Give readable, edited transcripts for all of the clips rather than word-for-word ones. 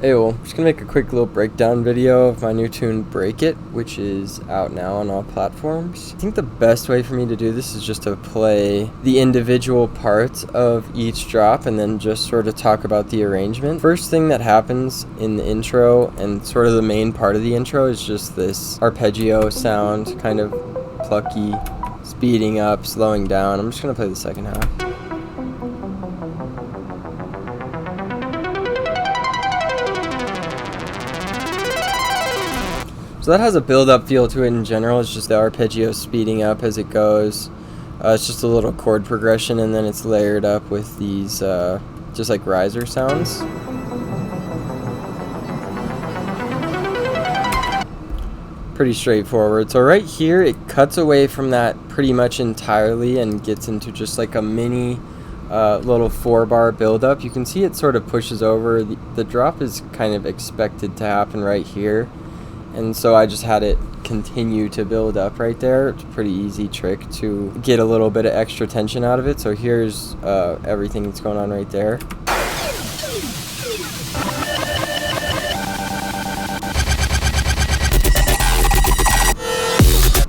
Hey, well, I'm just gonna make a quick little breakdown video of my new tune Breakit, which is out now on all platforms. I think the best way for me to do this is just to play the individual parts of each drop and then just sort of talk about the arrangement. First thing that happens in the intro and sort of the main part of the intro is just this arpeggio sound, kind of plucky, speeding up, slowing down. I'm just gonna play the second half. So that has a build-up feel to it in general. It's just the arpeggio speeding up as it goes. It's just a little chord progression, and then it's layered up with these just like riser sounds. Pretty straightforward. So right here, it cuts away from that pretty much entirely and gets into just like a mini little 4-bar build-up. You can see it sort of pushes over. The drop is kind of expected to happen right here. And so I just had it continue to build up right there. It's a pretty easy trick to get a little bit of extra tension out of it. So here's everything that's going on right there.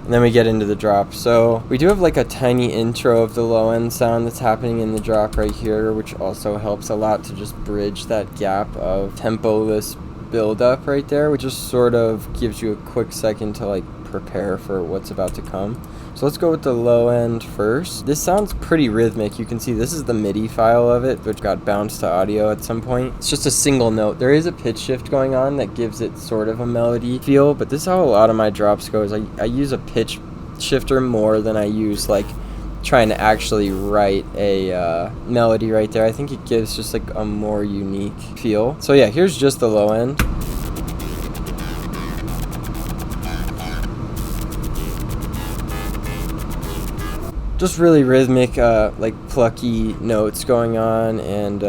And then we get into the drop. So we do have like a tiny intro of the low end sound that's happening in the drop right here, which also helps a lot to just bridge that gap of tempo-less build up right there, which just sort of gives you a quick second to like prepare for what's about to come. So let's go with the low end first. This sounds pretty rhythmic. You can see this is the MIDI file of it, which got bounced to audio at some point. It's just a single note. There is a pitch shift going on that gives it sort of a melody feel, but this is how a lot of my drops goes. I use a pitch shifter more than I use like trying to actually write a melody right there. I think it gives just like a more unique feel. So yeah, here's just the low end. Just really rhythmic, like plucky notes going on, and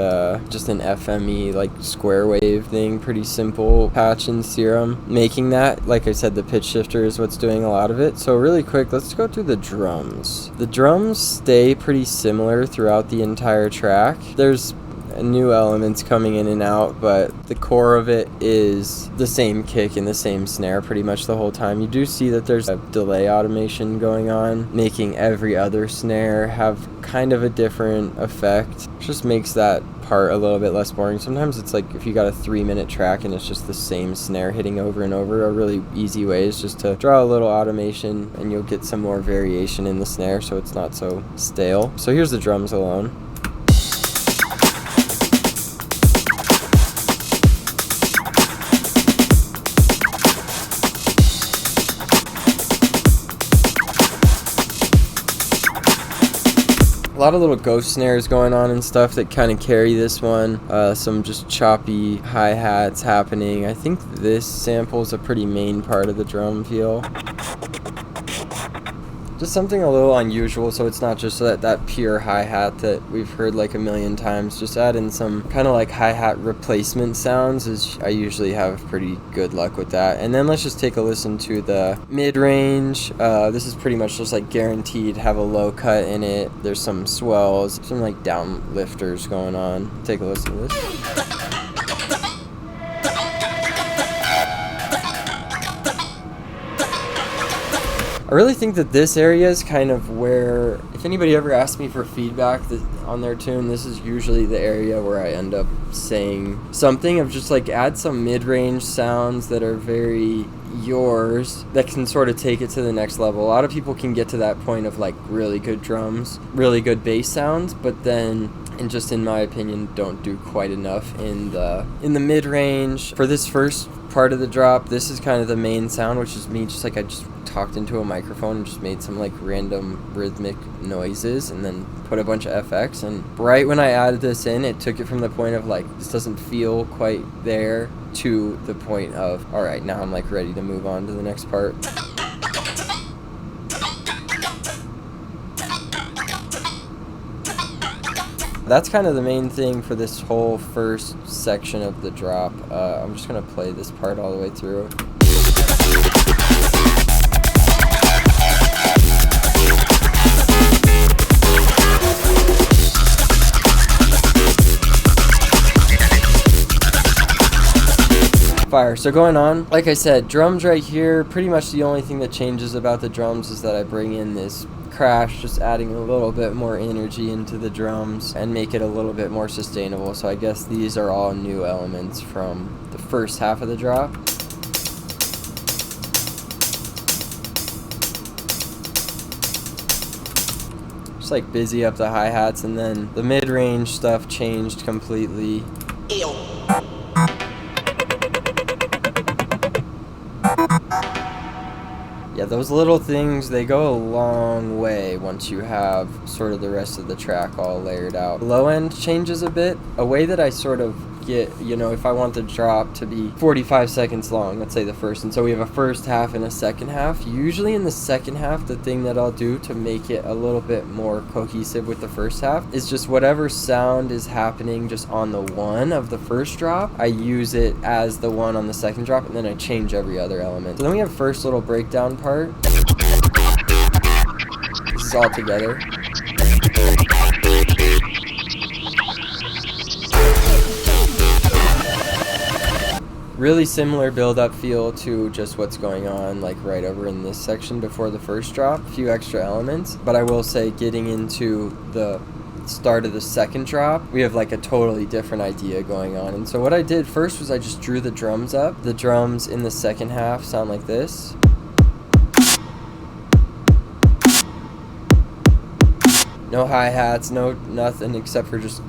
just an FME like square wave thing, pretty simple patch and serum. Making that, like I said, the pitch shifter is what's doing a lot of it. So really quick, let's go through the drums. The drums stay pretty similar throughout the entire track. There's new elements coming in and out, but the core of it is the same kick and the same snare pretty much the whole time. You do see that there's a delay automation going on, making every other snare have kind of a different effect. It just makes that part a little bit less boring. Sometimes it's like if you got a 3-minute track and it's just the same snare hitting over and over, a really easy way is just to draw a little automation and you'll get some more variation in the snare so it's not so stale. So here's the drums alone. A lot of little ghost snares going on and stuff that kind of carry this one. Some just choppy hi-hats happening. I think this sample is a pretty main part of the drum feel. Just something a little unusual, so it's not just that pure hi-hat that we've heard like a million times. Just add in some kind of like hi-hat replacement sounds, as I usually have pretty good luck with that. And then let's just take a listen to the mid-range. This is pretty much just like guaranteed have a low cut in it. There's some swells, some like down lifters going on. Take a listen to this. I really think that this area is kind of where, if anybody ever asks me for feedback on their tune, this is usually the area where I end up saying something of just like add some mid-range sounds that are very yours that can sort of take it to the next level. A lot of people can get to that point of like really good drums, really good bass sounds, but then, and just in my opinion, don't do quite enough in the mid-range. For this first part of the drop, this is kind of the main sound, which is me just like I just talked into a microphone and just made some like random rhythmic noises and then put a bunch of FX, and right when I added this in, it took it from the point of like this doesn't feel quite there to the point of all right, now I'm like ready to move on to the next part. That's kind of the main thing for this whole first section of the drop. I'm just gonna play this part all the way through. Fire. So going on, like I said, drums right here, pretty much the only thing that changes about the drums is that I bring in this crash, just adding a little bit more energy into the drums and make it a little bit more sustainable. So I guess these are all new elements from the first half of the drop. Just like busy up the hi-hats, and then the mid-range stuff changed completely. Yeah, those little things, they go a long way once you have sort of the rest of the track all layered out. Low end changes a bit. A way that I sort of get, you know, if I want the drop to be 45 seconds long, let's say the first, and so we have a first half and a second half. Usually in the second half, the thing that I'll do to make it a little bit more cohesive with the first half is just whatever sound is happening just on the one of the first drop, I use it as the one on the second drop, and then I change every other element. So then we have first little breakdown part. This is all together. Really similar build-up feel to just what's going on like right over in this section before the first drop. A few extra elements, but I will say getting into the start of the second drop, we have like a totally different idea going on. And so what I did first was I just drew the drums up. The drums in the second half sound like this. No hi-hats, no nothing except for just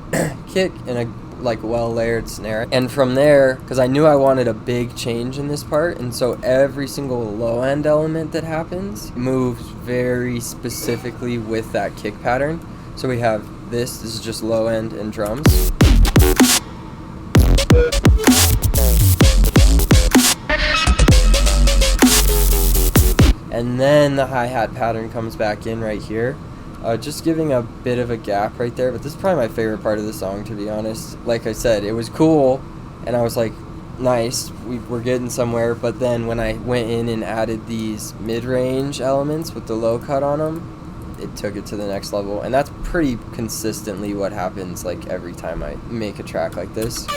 kick and a like well-layered snare. And from there, because I knew I wanted a big change in this part, and so every single low-end element that happens moves very specifically with that kick pattern. So we have this is just low-end and drums. And then the hi-hat pattern comes back in right here. Just giving a bit of a gap right there, but this is probably my favorite part of the song, to be honest. Like I said, it was cool, and I was like, nice, we're getting somewhere, but then when I went in and added these mid-range elements with the low cut on them, it took it to the next level, and that's pretty consistently what happens like every time I make a track like this.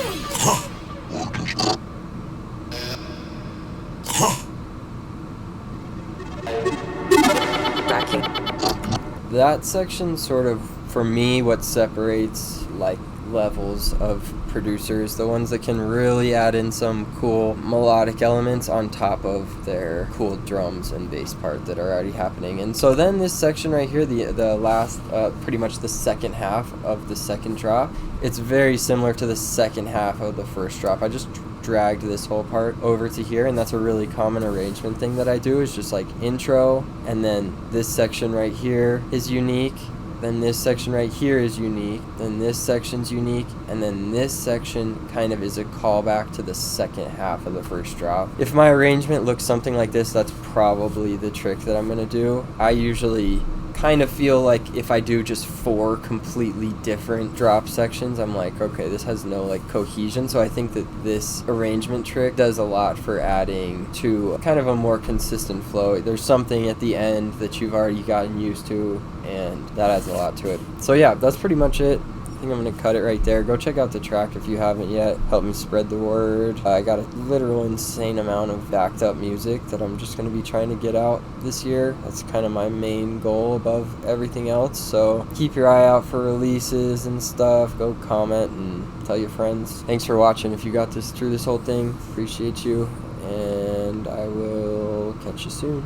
That section sort of, for me, what separates like levels of producers, the ones that can really add in some cool melodic elements on top of their cool drums and bass part that are already happening. And so then this section right here, the last, pretty much the second half of the second drop, it's very similar to the second half of the first drop. I just dragged this whole part over to here, and that's a really common arrangement thing that I do, is just like intro, and then this section right here is unique, then this section right here is unique, then this section's unique, and then this section kind of is a callback to the second half of the first drop. If my arrangement looks something like this, that's probably the trick that I'm gonna do. I usually kind of feel like if I do just 4 completely different drop sections, I'm like, okay, this has no like cohesion. So I think that this arrangement trick does a lot for adding to kind of a more consistent flow. There's something at the end that you've already gotten used to, and that adds a lot to it. So yeah, that's pretty much it. I think I'm going to cut it right there. Go check out the track if you haven't yet. Help me spread the word. I got a literal insane amount of backed up music that I'm just going to be trying to get out this year. That's kind of my main goal above everything else. So keep your eye out for releases and stuff. Go comment and tell your friends. Thanks for watching. If you got this through this whole thing, appreciate you. And I will catch you soon.